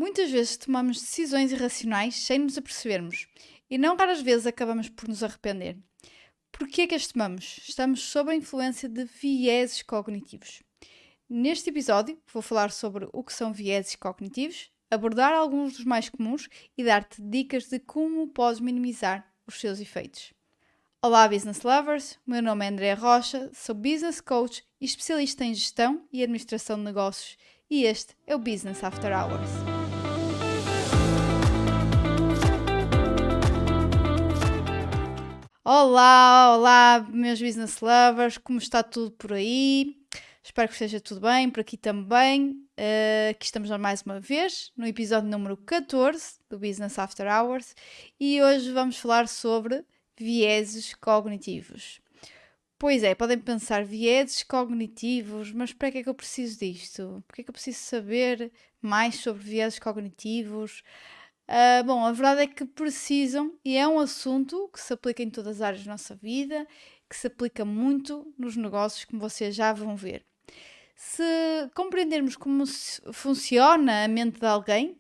Muitas vezes tomamos decisões irracionais sem nos apercebermos e não raras vezes acabamos por nos arrepender. Por que é que as tomamos? Estamos sob a influência de vieses cognitivos. Neste episódio vou falar sobre o que são vieses cognitivos, abordar alguns dos mais comuns e dar-te dicas de como podes minimizar os seus efeitos. Olá Business Lovers, o meu nome é Andrea Rocha, sou Business Coach e especialista em gestão e administração de negócios e este é o Business After Hours. Olá, meus Business Lovers, como está tudo por aí? Espero que esteja tudo bem, por aqui também. Aqui estamos mais uma vez, no episódio número 14 do Business After Hours e hoje vamos falar sobre vieses cognitivos. Pois é, podem pensar, vieses cognitivos, mas para que é que eu preciso disto? Por que é que eu preciso saber mais sobre vieses cognitivos? Bom, a verdade é que precisam e é um assunto que se aplica em todas as áreas da nossa vida, que se aplica muito nos negócios, como vocês já vão ver. Se compreendermos como funciona a mente de alguém,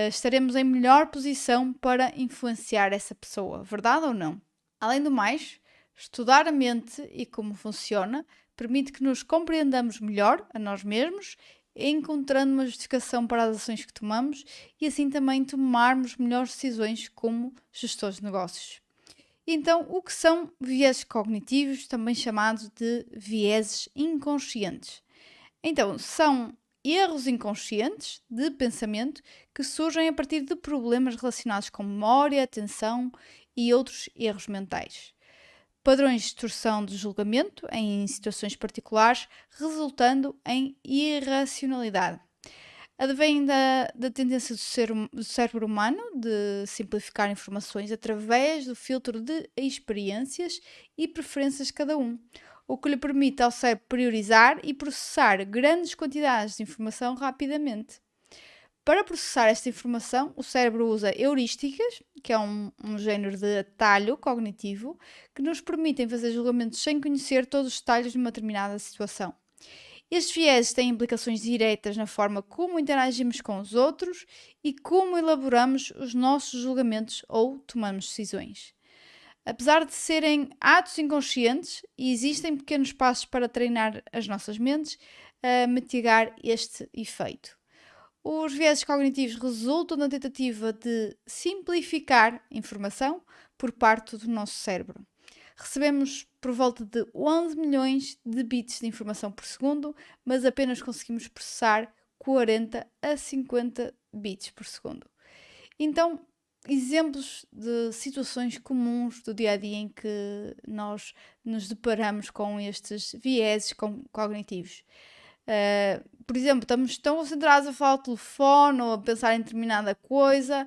estaremos em melhor posição para influenciar essa pessoa, verdade ou não? Além do mais, estudar a mente e como funciona permite que nos compreendamos melhor a nós mesmos, encontrando uma justificação para as ações que tomamos e assim também tomarmos melhores decisões como gestores de negócios. Então, o que são vieses cognitivos, também chamados de vieses inconscientes? Então, são erros inconscientes de pensamento que surgem a partir de problemas relacionados com memória, atenção e outros erros mentais. Padrões de distorção de julgamento em situações particulares, resultando em irracionalidade. Advém da tendência do cérebro humano de simplificar informações através do filtro de experiências e preferências de cada um, o que lhe permite ao cérebro priorizar e processar grandes quantidades de informação rapidamente. Para processar esta informação, o cérebro usa heurísticas, que é um género de atalho cognitivo, que nos permitem fazer julgamentos sem conhecer todos os detalhes de uma determinada situação. Estes vieses têm implicações diretas na forma como interagimos com os outros e como elaboramos os nossos julgamentos ou tomamos decisões. Apesar de serem atos inconscientes, existem pequenos passos para treinar as nossas mentes a mitigar este efeito. Os vieses cognitivos resultam da tentativa de simplificar informação por parte do nosso cérebro. Recebemos por volta de 11 milhões de bits de informação por segundo, mas apenas conseguimos processar 40 a 50 bits por segundo. Então, exemplos de situações comuns do dia a dia em que nós nos deparamos com estes vieses cognitivos. Por exemplo, estamos tão concentrados a falar ao telefone ou a pensar em determinada coisa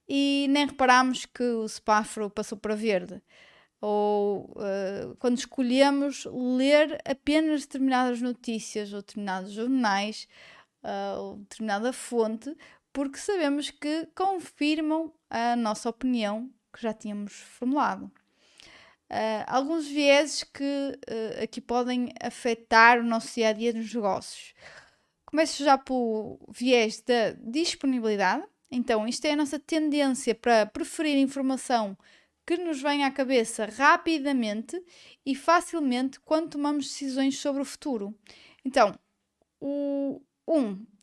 e nem reparamos que o semáforo passou para verde. Ou quando escolhemos ler apenas determinadas notícias ou determinados jornais ou determinada fonte, porque sabemos que confirmam a nossa opinião que já tínhamos formulado. Alguns vieses que aqui podem afetar o nosso dia-a-dia nos negócios. Começo já pelo viés da disponibilidade. Então, isto é a nossa tendência para preferir informação que nos vem à cabeça rapidamente e facilmente quando tomamos decisões sobre o futuro. Então,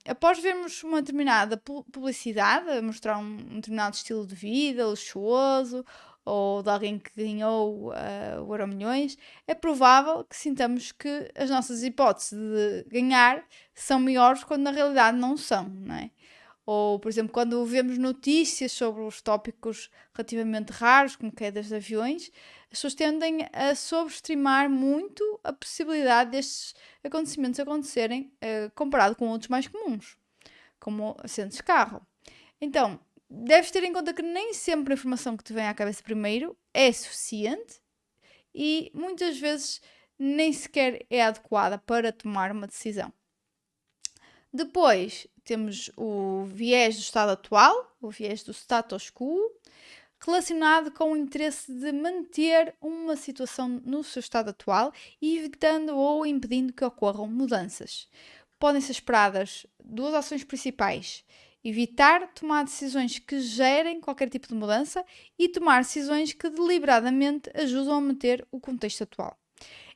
após vermos uma determinada publicidade a mostrar um determinado estilo de vida luxuoso ou de alguém que ganhou o Euromilhões, é provável que sintamos que as nossas hipóteses de ganhar são maiores quando na realidade não são, não é? Ou, por exemplo, quando vemos notícias sobre os tópicos relativamente raros, como quedas de aviões, as pessoas tendem a sobreestimar muito a possibilidade destes acontecimentos acontecerem comparado com outros mais comuns, como acidentes de carro. Então, deves ter em conta que nem sempre a informação que te vem à cabeça primeiro é suficiente e muitas vezes nem sequer é adequada para tomar uma decisão. Depois temos o viés do estado atual, o viés do status quo, relacionado com o interesse de manter uma situação no seu estado atual, evitando ou impedindo que ocorram mudanças. Podem ser esperadas duas ações principais: evitar tomar decisões que gerem qualquer tipo de mudança e tomar decisões que deliberadamente ajudam a manter o contexto atual.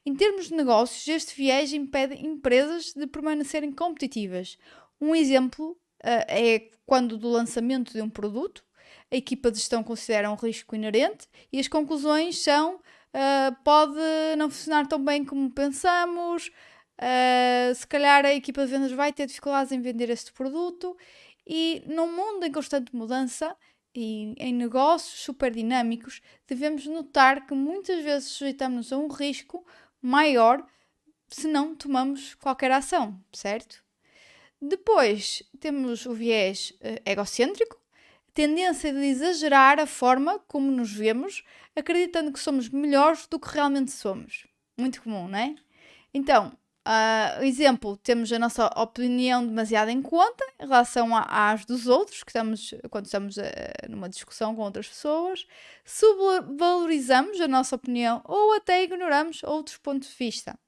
Em termos de negócios, este viés impede empresas de permanecerem competitivas. Um exemplo é quando do lançamento de um produto, a equipa de gestão considera um risco inerente e as conclusões são pode não funcionar tão bem como pensamos, se calhar a equipa de vendas vai ter dificuldades em vender este produto e num mundo em constante mudança e em negócios super dinâmicos, devemos notar que muitas vezes sujeitamos a um risco maior se não tomamos qualquer ação, certo? Depois temos o viés egocêntrico, tendência de exagerar a forma como nos vemos, acreditando que somos melhores do que realmente somos. Muito comum, não é? Então, exemplo, temos a nossa opinião demasiado em conta em relação às dos outros, quando estamos numa discussão com outras pessoas, subvalorizamos a nossa opinião ou até ignoramos outros pontos de vista.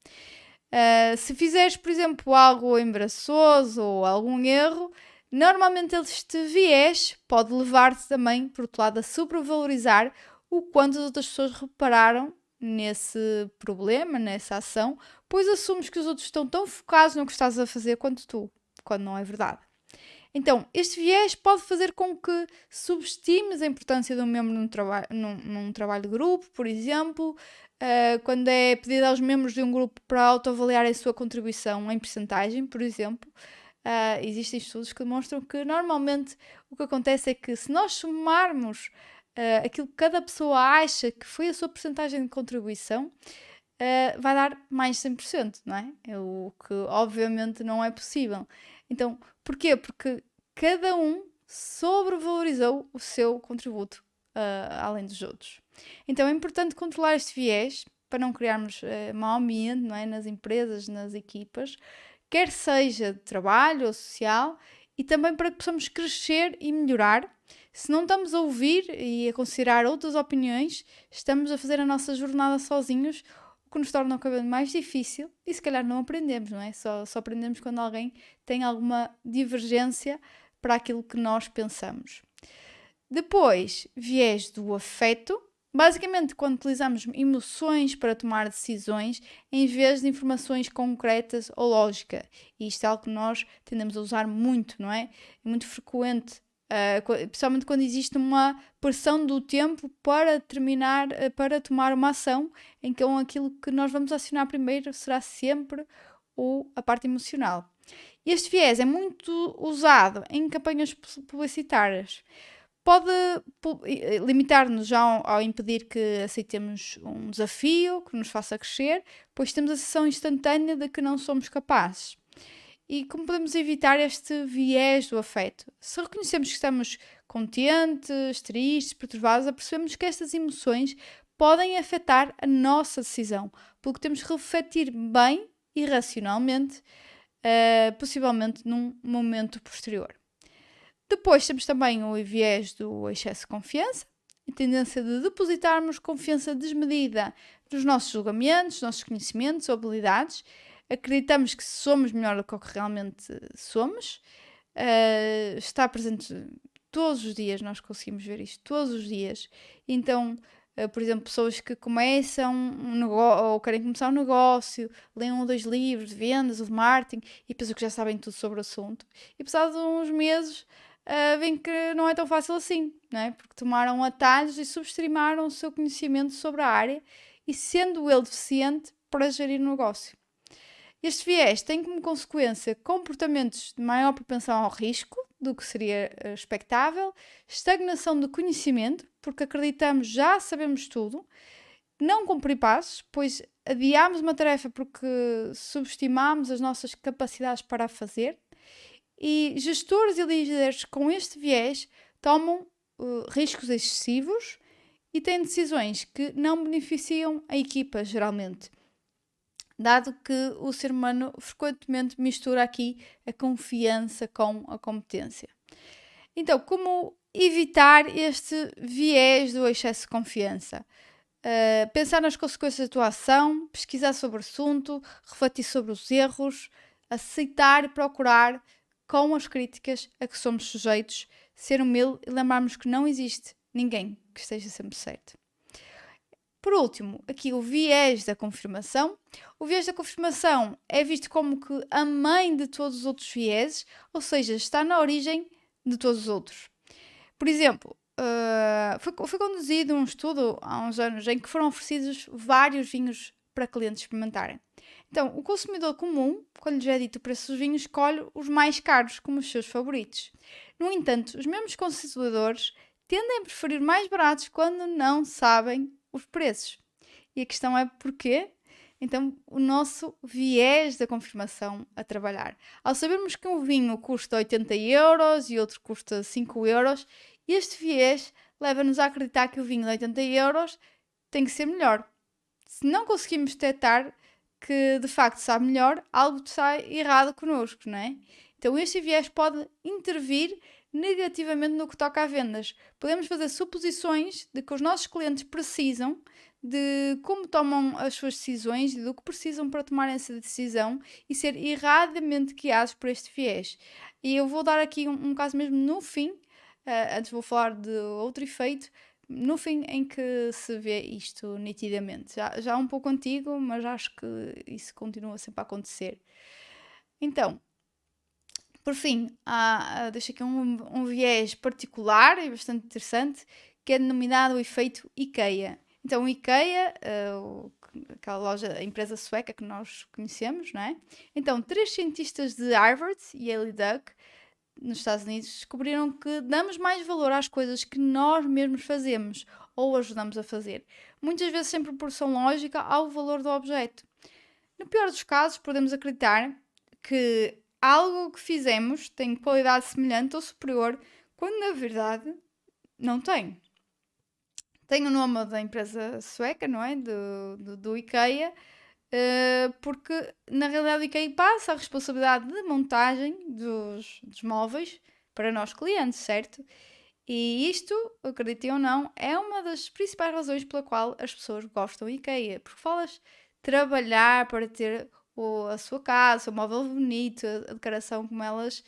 Se fizeres, por exemplo, algo embaraçoso ou algum erro, normalmente este viés pode levar-te também, por outro lado, a supervalorizar o quanto as outras pessoas repararam nesse problema, nessa ação, pois assumes que os outros estão tão focados no que estás a fazer quanto tu, quando não é verdade. Então, este viés pode fazer com que subestimes a importância de um membro num trabalho de grupo, por exemplo, quando é pedido aos membros de um grupo para autoavaliar a sua contribuição em percentagem, por exemplo. Existem estudos que demonstram que normalmente o que acontece é que se nós somarmos aquilo que cada pessoa acha que foi a sua percentagem de contribuição, vai dar mais 100%, não é? O que obviamente não é possível. Então, porquê? Porque cada um sobrevalorizou o seu contributo além dos outros. Então é importante controlar este viés para não criarmos mau ambiente, não é? Nas empresas, nas equipas, quer seja de trabalho ou social, e também para que possamos crescer e melhorar. Se não estamos a ouvir e a considerar outras opiniões, estamos a fazer a nossa jornada sozinhos, o que nos torna cada vez mais difícil e se calhar não aprendemos, não é? Só aprendemos quando alguém tem alguma divergência para aquilo que nós pensamos. Depois, viés do afeto. Basicamente, quando utilizamos emoções para tomar decisões em vez de informações concretas ou lógica. E isto é algo que nós tendemos a usar muito, não é? É muito frequente, principalmente quando existe uma pressão do tempo para tomar uma ação, em que aquilo que nós vamos acionar primeiro será sempre a parte emocional. Este viés é muito usado em campanhas publicitárias. Pode limitar-nos já ao impedir que aceitemos um desafio que nos faça crescer, pois temos a sensação instantânea de que não somos capazes. E como podemos evitar este viés do afeto? Se reconhecemos que estamos contentes, tristes, perturbados, apercebemos que estas emoções podem afetar a nossa decisão, pelo que temos que refletir bem e racionalmente, possivelmente num momento posterior. Depois temos também o viés do excesso de confiança, a tendência de depositarmos confiança desmedida nos nossos julgamentos, nossos conhecimentos ou habilidades. Acreditamos que somos melhor do que o que realmente somos. Está presente todos os dias, nós conseguimos ver isto todos os dias. Então, por exemplo, pessoas que começam um negócio ou querem começar um negócio, leem 1 ou 2 livros de vendas ou de marketing e pensam que já sabem tudo sobre o assunto. E passados uns meses, veem que não é tão fácil assim, não é? Porque tomaram atalhos e subestimaram o seu conhecimento sobre a área e sendo ele deficiente para gerir o negócio. Este viés tem como consequência comportamentos de maior propensão ao risco do que seria expectável, estagnação de conhecimento, porque acreditamos já sabemos tudo, não cumprir passos, pois adiamos uma tarefa porque subestimamos as nossas capacidades para a fazer, e gestores e líderes com este viés tomam riscos excessivos e têm decisões que não beneficiam a equipa, geralmente. Dado que o ser humano frequentemente mistura aqui a confiança com a competência. Então, como evitar este viés do excesso de confiança? Pensar nas consequências da tua ação, pesquisar sobre o assunto, refletir sobre os erros, aceitar e procurar com as críticas a que somos sujeitos, ser humilde e lembrarmos que não existe ninguém que esteja sempre certo. Por último, aqui o viés da confirmação. O viés da confirmação é visto como que a mãe de todos os outros vieses, ou seja, está na origem de todos os outros. Por exemplo, foi conduzido um estudo há uns anos em que foram oferecidos vários vinhos para clientes experimentarem. Então, o consumidor comum, quando lhes é dito o preço dos vinhos, escolhe os mais caros como os seus favoritos. No entanto, os mesmos consumidores tendem a preferir mais baratos quando não sabem os preços. E a questão é porquê? Então, o nosso viés da confirmação a trabalhar. Ao sabermos que um vinho custa 80 euros e outro custa 5 euros, este viés leva-nos a acreditar que o vinho de 80 euros tem que ser melhor. Se não conseguimos detectar que de facto sabe melhor, algo está errado connosco, não é? Então este viés pode intervir negativamente no que toca a vendas. Podemos fazer suposições de que os nossos clientes precisam, de como tomam as suas decisões e do que precisam para tomar essa decisão e ser erradamente guiados por este viés. E eu vou dar aqui um caso mesmo no fim, antes vou falar de outro efeito, no fim em que se vê isto nitidamente. Já um pouco antigo, mas acho que isso continua sempre a acontecer. Então, por fim, deixo aqui um viés particular e bastante interessante, que é denominado o efeito IKEA. Então, o IKEA, aquela loja, a empresa sueca que nós conhecemos, não é? Então, 3 cientistas de Harvard, Yale e Duke, nos Estados Unidos, descobriram que damos mais valor às coisas que nós mesmos fazemos ou ajudamos a fazer, muitas vezes sem proporção lógica ao valor do objeto. No pior dos casos, podemos acreditar que algo que fizemos tem qualidade semelhante ou superior, quando na verdade não tem. Tem o nome da empresa sueca, não é? Do IKEA, porque na realidade o IKEA passa a responsabilidade de montagem dos móveis para nós clientes, certo? E isto, acreditem ou não, é uma das principais razões pela qual as pessoas gostam do IKEA, porque falas trabalhar para ter a sua casa, o móvel bonito, a decoração como elas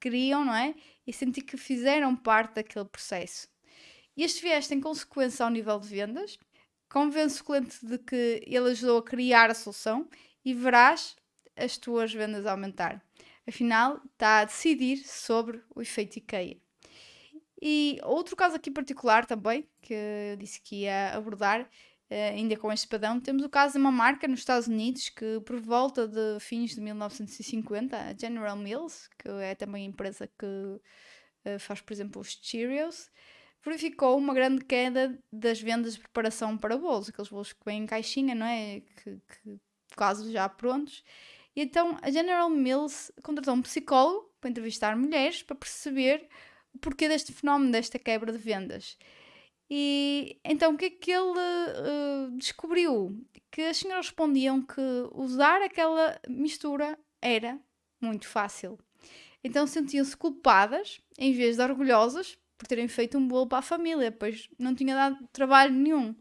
queriam, não é? E sentir que fizeram parte daquele processo. Este viés tem consequência ao nível de vendas, convence o cliente de que ele ajudou a criar a solução e verás as tuas vendas aumentar. Afinal, está a decidir sobre o efeito IKEA. E outro caso aqui particular também, que eu disse que ia abordar, ainda com este padrão, temos o caso de uma marca nos Estados Unidos que, por volta de fins de 1950, a General Mills, que é também a empresa que faz, por exemplo, os Cheerios, verificou uma grande queda das vendas de preparação para bolos, aqueles bolos que vêm em caixinha, não é? Que quase já prontos. E então a General Mills contratou um psicólogo para entrevistar mulheres para perceber o porquê deste fenómeno, desta quebra de vendas. E então o que é que ele descobriu? Que as senhoras respondiam que usar aquela mistura era muito fácil. Então sentiam-se culpadas em vez de orgulhosas por terem feito um bolo para a família, pois não tinha dado trabalho nenhum.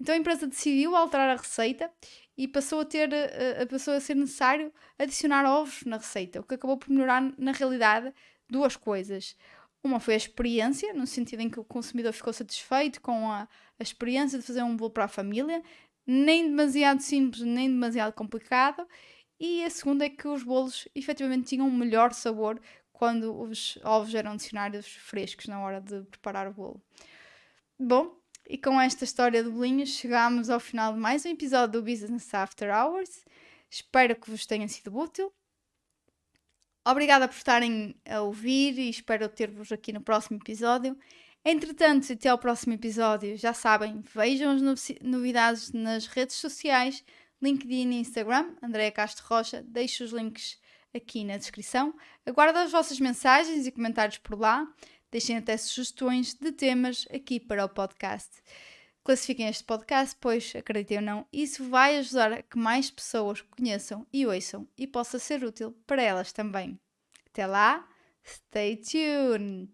Então a empresa decidiu alterar a receita e passou a ser necessário adicionar ovos na receita, o que acabou por melhorar, na realidade, 2 coisas. Uma foi a experiência, no sentido em que o consumidor ficou satisfeito com a experiência de fazer um bolo para a família, nem demasiado simples, nem demasiado complicado. E a segunda é que os bolos efetivamente tinham um melhor sabor quando os ovos eram adicionados frescos na hora de preparar o bolo. Bom, e com esta história de bolinhos chegamos ao final de mais um episódio do Business After Hours. Espero que vos tenha sido útil. Obrigada por estarem a ouvir e espero ter-vos aqui no próximo episódio. Entretanto, até ao próximo episódio, já sabem, vejam as novidades nas redes sociais, LinkedIn e Instagram, Andreia Castro Rocha, deixo os links aqui na descrição. Aguardo as vossas mensagens e comentários por lá. Deixem até sugestões de temas aqui para o podcast. Classifiquem este podcast, pois, acreditem ou não, isso vai ajudar a que mais pessoas conheçam e ouçam e possa ser útil para elas também. Até lá, stay tuned!